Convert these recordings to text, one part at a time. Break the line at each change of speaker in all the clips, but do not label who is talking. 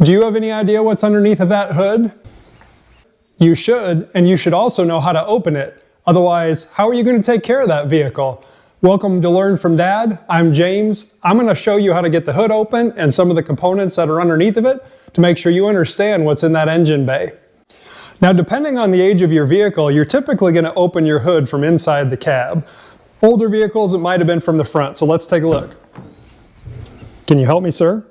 Do you have any idea what's underneath of that hood? You should, and you should also know how to open it. Otherwise, how are you going to take care of that vehicle? Welcome to Learn from Dad. I'm James. I'm going to show you how to get the hood open and some of the components that are underneath of it to make sure you understand what's in that engine bay. Now, depending on the age of your vehicle, you're typically going to open your hood from inside the cab. Older vehicles, it might have been from the front, so let's take a look. Can you help me, sir?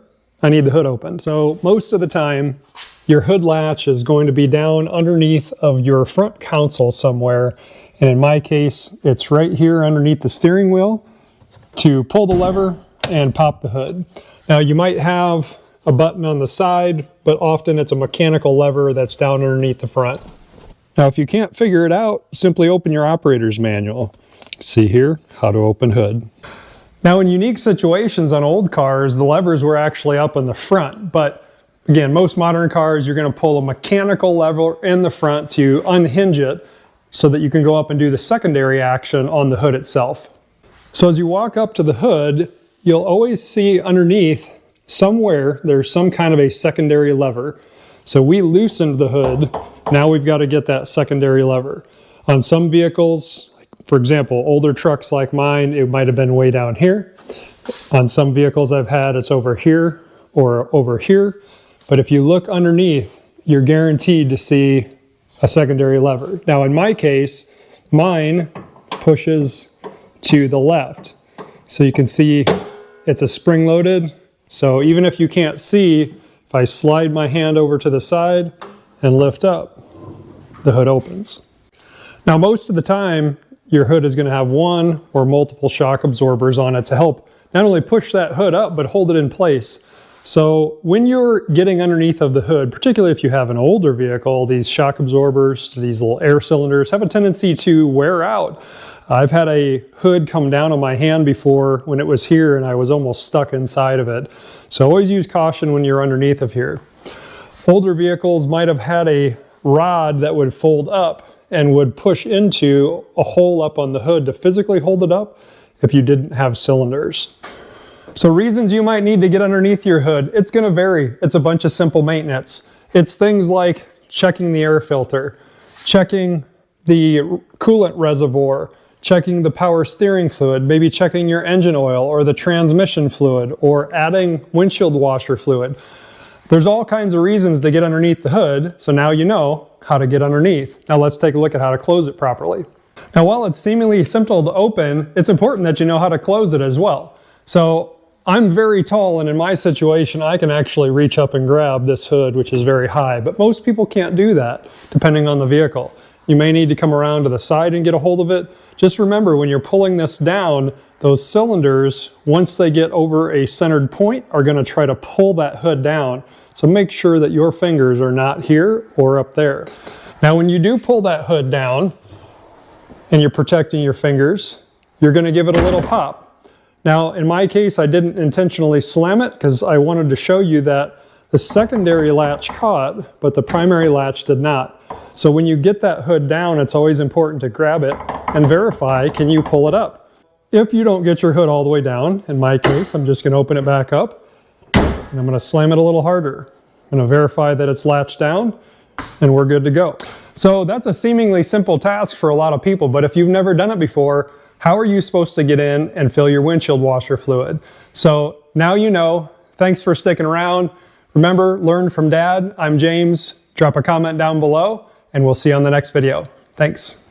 I need the hood open. So most of the time, your hood latch is going to be down underneath of your front console somewhere. And in my case, it's right here underneath the steering wheel to pull the lever and pop the hood. Now you might have a button on the side, but often it's a mechanical lever that's down underneath the front. Now if you can't figure it out, simply open your operator's manual. See here, how to open hood. Now in unique situations on old cars, the levers were actually up in the front, but again, most modern cars, you're going to pull a mechanical lever in the front to unhinge it so that you can go up and do the secondary action on the hood itself. So as you walk up to the hood, you'll always see underneath somewhere there's some kind of a secondary lever. So we loosened the hood, now we've got to get that secondary lever. On some vehicles, for example, older trucks like mine, it might have been way down here. On some vehicles I've had, it's over here or over here. But if you look underneath, you're guaranteed to see a secondary lever. Now in my case, mine pushes to the left. So you can see it's a spring-loaded. So even if you can't see, if I slide my hand over to the side and lift up, the hood opens. Now most of the time, your hood is going to have one or multiple shock absorbers on it to help not only push that hood up, but hold it in place. So when you're getting underneath of the hood, particularly if you have an older vehicle, these shock absorbers, these little air cylinders have a tendency to wear out. I've had a hood come down on my hand before when it was here and I was almost stuck inside of it. So always use caution when you're underneath of here. Older vehicles might have had a rod that would fold up and would push into a hole up on the hood to physically hold it up if you didn't have cylinders. So reasons you might need to get underneath your hood, it's going to vary. It's a bunch of simple maintenance. It's things like checking the air filter, checking the coolant reservoir, checking the power steering fluid, maybe checking your engine oil or the transmission fluid, or adding windshield washer fluid. There's all kinds of reasons to get underneath the hood, so now you know how to get underneath. Now let's take a look at how to close it properly. Now while it's seemingly simple to open, it's important that you know how to close it as well. So I'm very tall, and in my situation, I can actually reach up and grab this hood, which is very high, but most people can't do that, depending on the vehicle. You may need to come around to the side and get a hold of it. Just remember, when you're pulling this down, those cylinders, once they get over a centered point, are going to try to pull that hood down. So make sure that your fingers are not here or up there. Now, when you do pull that hood down, and you're protecting your fingers, you're going to give it a little pop. Now, in my case, I didn't intentionally slam it because I wanted to show you that the secondary latch caught, but the primary latch did not. So when you get that hood down, it's always important to grab it and verify, can you pull it up? If you don't get your hood all the way down, in my case, I'm just going to open it back up and I'm going to slam it a little harder. I'm going to verify that it's latched down and we're good to go. So that's a seemingly simple task for a lot of people, but if you've never done it before, how are you supposed to get in and fill your windshield washer fluid? So now you know. Thanks for sticking around. Remember, learn from Dad. I'm James. Drop a comment down below, and we'll see you on the next video. Thanks.